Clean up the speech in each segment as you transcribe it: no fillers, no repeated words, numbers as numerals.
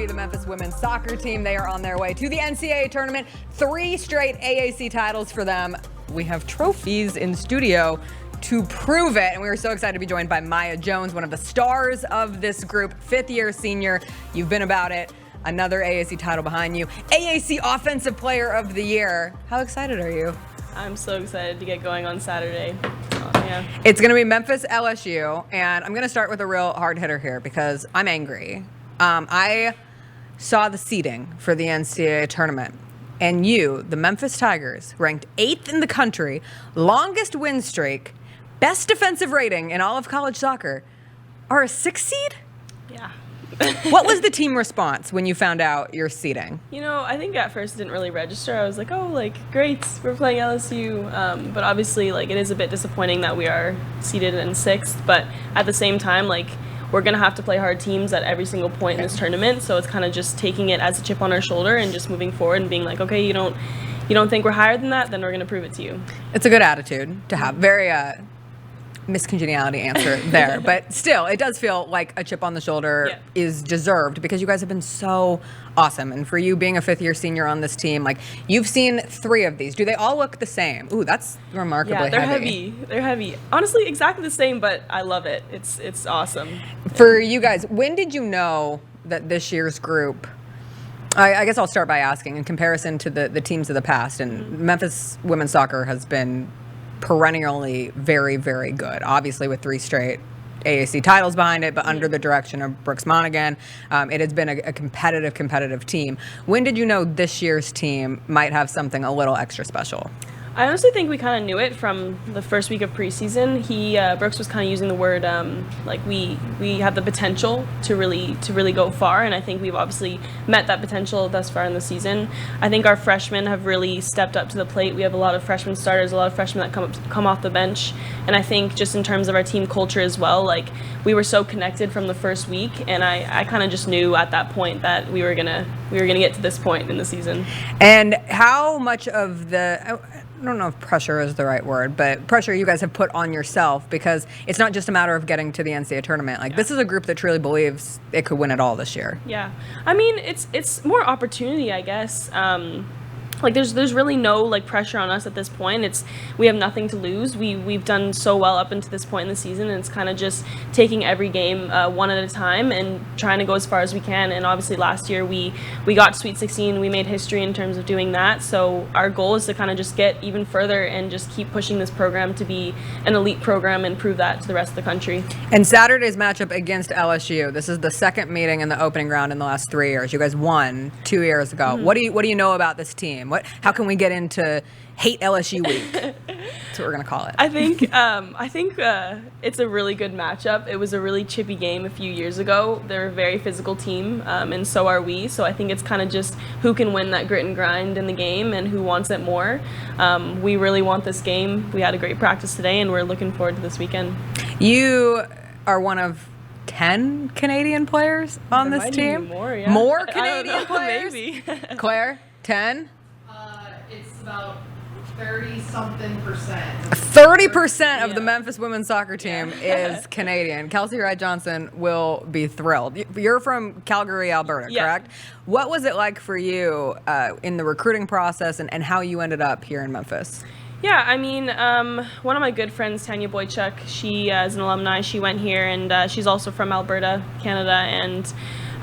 you the Memphis women's soccer team. They are on their way to the NCAA tournament. 3 straight AAC titles for them. We have trophies in studio to prove it, and we are so excited to be joined by Mya Jones, one of the stars of this group, 5th-year senior. You've been about it. Another AAC title behind you. AAC Offensive Player of the Year. How excited are you? I'm so excited to get going on Saturday. Yeah. It's going to be Memphis LSU, and I'm going to start with a real hard hitter here because I'm angry. I saw the seeding for the NCAA tournament, and you, the Memphis Tigers, ranked 8th in the country, longest win streak, best defensive rating in all of college soccer, are a 6th seed? Yeah. What was the team response when you found out your seeding? You know, I think at first it didn't really register. I was like, oh, like, great, we're playing LSU. But obviously, like, it is a bit disappointing that we are seeded in 6th. But at the same time, like, we're going to have to play hard teams at every single point in this tournament. So it's kind of just taking it as a chip on our shoulder and just moving forward and being like, okay, you don't think we're higher than that? Then we're going to prove it to you. It's a good attitude to have. Very, miscongeniality answer there, but still it does feel like a chip on the shoulder is deserved because you guys have been so awesome. And for you being a 5th-year senior on this team, like, you've seen 3 of these. Do they all look the same? Ooh, that's remarkably heavy. They're heavy. Honestly, exactly the same, but I love it. It's awesome. For you guys, when did you know that this year's group, I guess I'll start by asking, in comparison to the teams of the past, and Memphis women's soccer has been perennially very, very good. Obviously, with 3 straight AAC titles behind it, but under the direction of Brooks Monaghan, it has been a competitive team. When did you know this year's team might have something a little extra special? I honestly think we kind of knew it from the first week of preseason. Brooks was kind of using the word like we have the potential to really go far, and I think we've obviously met that potential thus far in the season. I think our freshmen have really stepped up to the plate. We have a lot of freshman starters, a lot of freshmen that come off the bench, and I think just in terms of our team culture as well, like, we were so connected from the first week, and I kind of just knew at that point that we were gonna get to this point in the season. And how much of I don't know if pressure is the right word, but pressure you guys have put on yourself, because it's not just a matter of getting to the NCAA tournament. Like, this is a group that truly believes it could win it all this year. Yeah. I mean, it's more opportunity, I guess. Like, there's really no, like, pressure on us at this point. We have nothing to lose. We've done so well up until this point in the season, and it's kind of just taking every game one at a time and trying to go as far as we can. And obviously last year we got Sweet 16. We made history in terms of doing that. So our goal is to kind of just get even further and just keep pushing this program to be an elite program and prove that to the rest of the country. And Saturday's matchup against LSU, this is the 2nd meeting in the opening round in the last 3 years. You guys won 2 years ago. What do you know about this team? How can we get into Hate LSU Week? That's what we're gonna call it. I think it's a really good matchup. It was a really chippy game a few years ago. They're a very physical team, and so are we. So I think it's kind of just who can win that grit and grind in the game and who wants it more. We really want this game. We had a great practice today, and we're looking forward to this weekend. You are one of 10 Canadian players on this team. More, yeah. More Canadian players? Maybe. Claire, 10? It's about 30-something%. 30% of the Memphis women's soccer team is Canadian. Kelsey Wright-Johnson will be thrilled. You're from Calgary, Alberta, correct? What was it like for you in the recruiting process and how you ended up here in Memphis? Yeah, I mean, one of my good friends, Tanya Boychuk, she is an alumni. She went here, and she's also from Alberta, Canada, and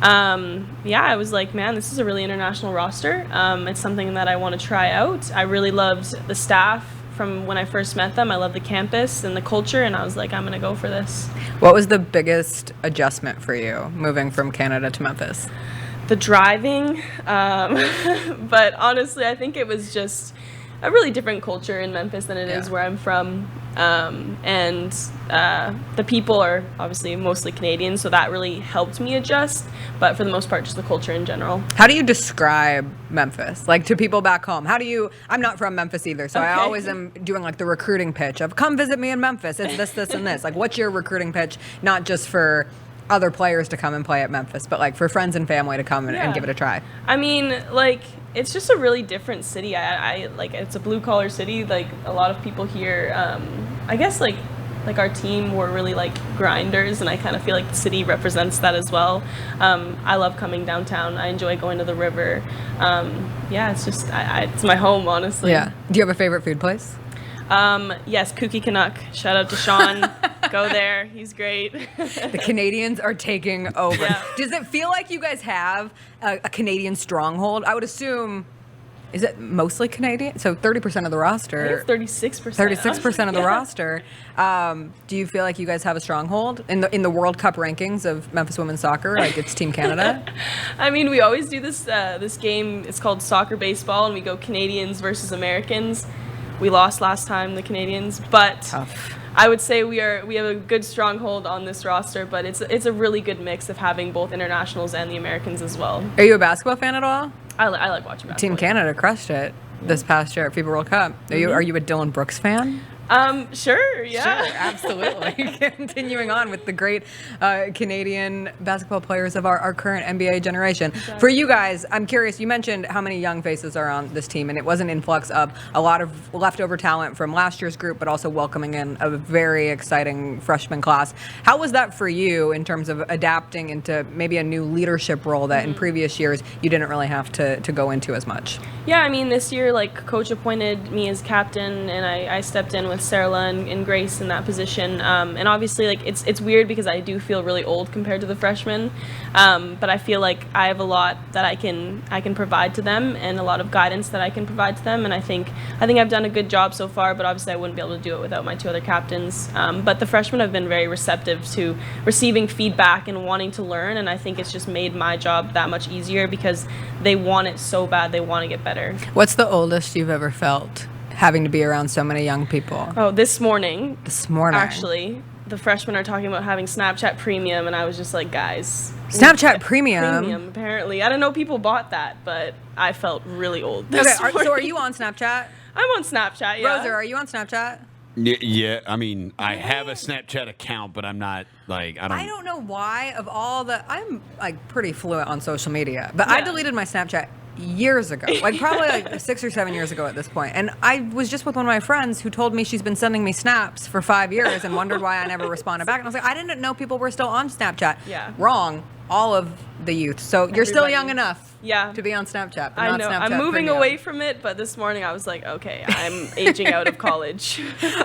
I was like, man, this is a really international roster. It's something that I want to try out. I really loved the staff from when I first met them. I love the campus and the culture, and I was like, I'm going to go for this. What was the biggest adjustment for you moving from Canada to Memphis? The driving, but honestly, I think it was just a really different culture in Memphis than it is where I'm from. And the people are obviously mostly Canadian, so that really helped me adjust. But for the most part, just the culture in general. How do you describe Memphis, like, to people back home? I'm not from Memphis either, so I always am doing, like, the recruiting pitch of, come visit me in Memphis. It's this, and this. Like, what's your recruiting pitch, not just for other players to come and play at Memphis, but, like, for friends and family to come and give it a try? I mean, like, it's just a really different city. I like, it's a blue collar city. Like, a lot of people here, I guess, like, like our team, we're really like grinders, and I kind of feel like the city represents that as well. I love coming downtown. I enjoy going to the river. Yeah, it's just it's my home, honestly. Yeah. Do you have a favorite food place? Yes, Kooky Canuck. Shout out to Sean. Go there. He's great. The Canadians are taking over. Yeah. Does it feel like you guys have a Canadian stronghold? I would assume, is it mostly Canadian? So 30% of the roster. 36%. 36% of the Yeah. roster. Do you feel like you guys have a stronghold in the World Cup rankings of Memphis women's soccer? Like it's Team Canada? I mean, we always do this game. It's called soccer baseball, and we go Canadians versus Americans. We lost last time, the Canadians, but Tough. I would say we have a good stronghold on this roster. But it's a really good mix of having both internationals and the Americans as well. Are you a basketball fan at all? I like watching basketball. Team Canada crushed it this past year at FIBA World Cup. Are you a Dylan Brooks fan? Sure, yeah. Sure, absolutely. Continuing on with the great Canadian basketball players of our current NBA generation. Exactly. For you guys, I'm curious, you mentioned how many young faces are on this team, and it was an influx of a lot of leftover talent from last year's group, but also welcoming in a very exciting freshman class. How was that for you in terms of adapting into maybe a new leadership role that in previous years you didn't really have to go into as much? Yeah, I mean, this year, like, Coach appointed me as captain, and I stepped in with Sarah and Grace in that position. And obviously, like, it's weird because I do feel really old compared to the freshmen, but I feel like I have a lot that I can provide to them, and a lot of guidance that I can provide to them. And I think I've done a good job so far, but obviously I wouldn't be able to do it without my two other captains. But the freshmen have been very receptive to receiving feedback and wanting to learn, and I think it's just made my job that much easier because they want it so bad. They want to get better. What's the oldest you've ever felt having to be around so many young people? Oh, this morning, Actually, the freshmen are talking about having Snapchat Premium, and I was just like, guys. Snapchat Premium? Premium, apparently. I don't know people bought that, but I felt really old Okay, this so are morning. you on Snapchat? I'm on Snapchat, yeah. Rosa, are you on Snapchat? Yeah, I mean, I have a Snapchat account, but I'm not, like, I don't know why I'm like pretty fluent on social media, but I Yeah. deleted my Snapchat years ago, like probably like 6 or 7 years ago at this point. And I was just with one of my friends who told me she's been sending me snaps for 5 years and wondered why I never responded back. And I was like, I didn't know people were still on Snapchat. Yeah. Wrong. All of the youth. So you're still Everybody. young enough Yeah. to be on Snapchat, but I not know. Snapchat I'm moving Premium. away from it, but this morning I was like, okay, I'm aging out of college.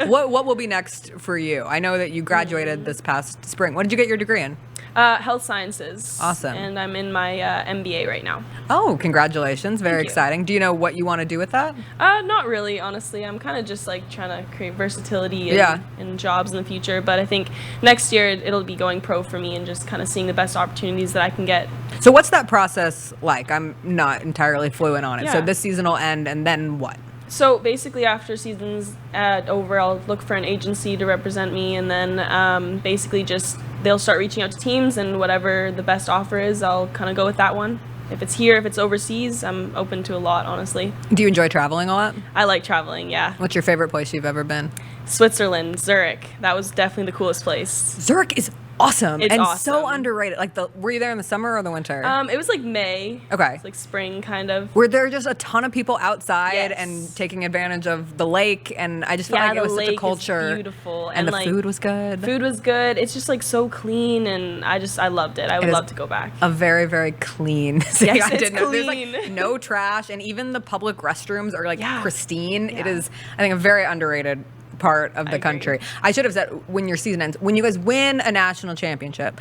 What will be next for you? I know that you graduated this past spring. What did you get your degree in? Health sciences. Awesome. And I'm in my MBA right now. Oh, congratulations. Very Thank you. exciting. Do you know what you want to do with that? Not really, honestly. I'm kind of just like trying to create versatility in jobs in the future. But I think next year it'll be going pro for me and just kind of seeing the best opportunities that I can get. So what's that process like? I'm not entirely fluent on it. So Yeah. this season will end, and then what? So basically, after season's over, I'll look for an agency to represent me, and then basically just they'll start reaching out to teams, and whatever the best offer is, I'll kind of go with that one. If it's here, if it's overseas, I'm open to a lot, honestly. Do you enjoy traveling a lot? I like traveling, yeah. What's your favorite place you've ever been? Switzerland, Zurich. That was definitely the coolest place. Zurich is awesome It's and so awesome. underrated. Like, were you there in the summer or the winter? It was like May. Okay. It's like spring, kind of. Were there just a ton of people outside Yes. and taking advantage of the lake? And I just felt Yeah, like it the was such a lake is culture. beautiful, And and the like, food was good. Food was good. It's just like so clean, and I loved it. I would is love to go back. A very, very clean city. Yes, I it's didn't know. There's like clean. no trash, and even the public restrooms are like Yeah. pristine. It Yeah. is, I think, a very underrated part of the agree. country. I should have said when your season ends, when you guys win a national championship.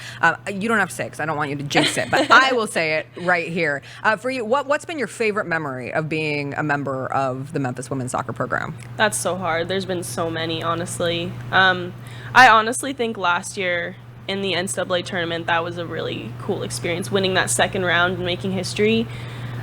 You don't have to say because I don't want you to jinx it, but I will say it right here. For you, what's been your favorite memory of being a member of the Memphis women's soccer program? That's so hard. There's been so many, honestly. I honestly think last year in the NCAA tournament, that was a really cool experience. Winning that second round and making history,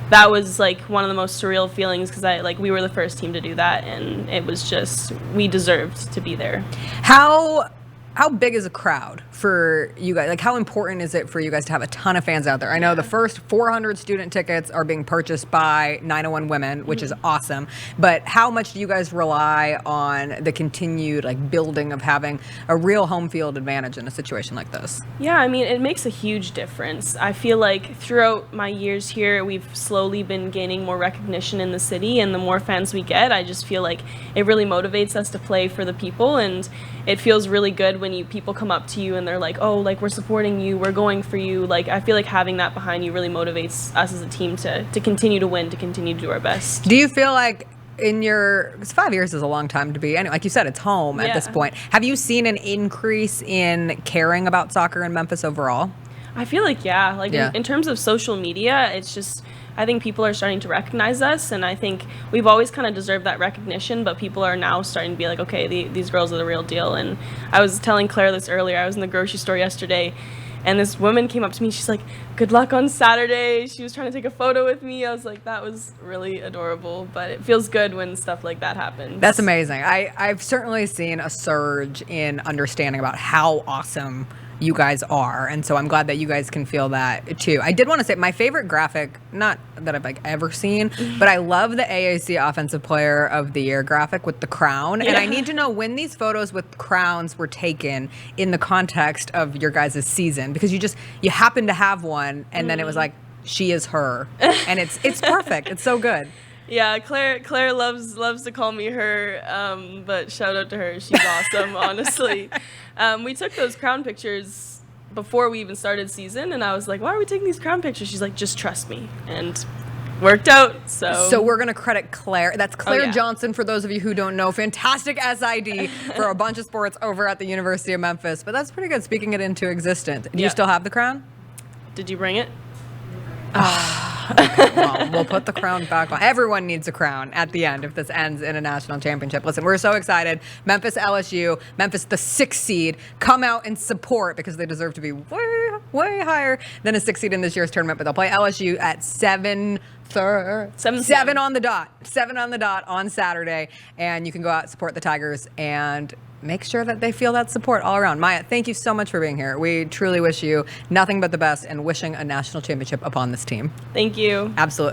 that was like one of the most surreal feelings because we were the first team to do that, and it was just, we deserved to be there. How how big is a crowd for you guys? Like, how important is it for you guys to have a ton of fans out there? I know the first 400 student tickets are being purchased by 901 Women, which is awesome. But how much do you guys rely on the continued like building of having a real home field advantage in a situation like this? Yeah, I mean, it makes a huge difference. I feel like throughout my years here, we've slowly been gaining more recognition in the city, and the more fans we get, I just feel like it really motivates us to play for the people, and it feels really good when people come up to you and they're like, oh, like, we're supporting you, we're going for you. Like, I feel like having that behind you really motivates us as a team to continue to win, to continue to do our best. Do you feel like because 5 years is a long time to be, and like you said, it's home at this point. Have you seen an increase in caring about soccer in Memphis overall? I feel like, in terms of social media, it's just, I think people are starting to recognize us, and I think we've always kind of deserved that recognition, but people are now starting to be like, okay, these girls are the real deal. And I was telling Claire this earlier. I was in the grocery store yesterday, and this woman came up to me. She's like, good luck on Saturday. She was trying to take a photo with me. I was like, that was really adorable, but it feels good when stuff like that happens. That's amazing. I've certainly seen a surge in understanding about how awesome you guys are, and so I'm glad that you guys can feel that too. I did want to say my favorite graphic, not that I've like ever seen, but I love the AAC Offensive Player of the Year graphic with the crown, and I need to know when these photos with crowns were taken in the context of your guys' season, because you happen to have one, and then it was like, she is her, and it's perfect. It's so good. Yeah, Claire loves to call me her, but shout out to her. She's awesome, honestly. We took those crown pictures before we even started season, and I was like, why are we taking these crown pictures? She's like, just trust me. And worked out. So we're going to credit Claire. That's Claire Johnson, for those of you who don't know. Fantastic SID for a bunch of sports over at the University of Memphis. But that's pretty good, speaking it into existence. Do you still have the crown? Did you bring it? Well, we'll put the crown back on. Everyone needs a crown at the end if this ends in a national championship. Listen, we're so excited. Memphis, LSU, Memphis, the 6th seed, come out and support, because they deserve to be way, way higher than a 6th seed in this year's tournament. But they'll play LSU at 7 on the dot. 7 on the dot on Saturday. And you can go out and support the Tigers and make sure that they feel that support all around. Mya, thank you so much for being here. We truly wish you nothing but the best, and wishing a national championship upon this team. Thank you. Absolutely.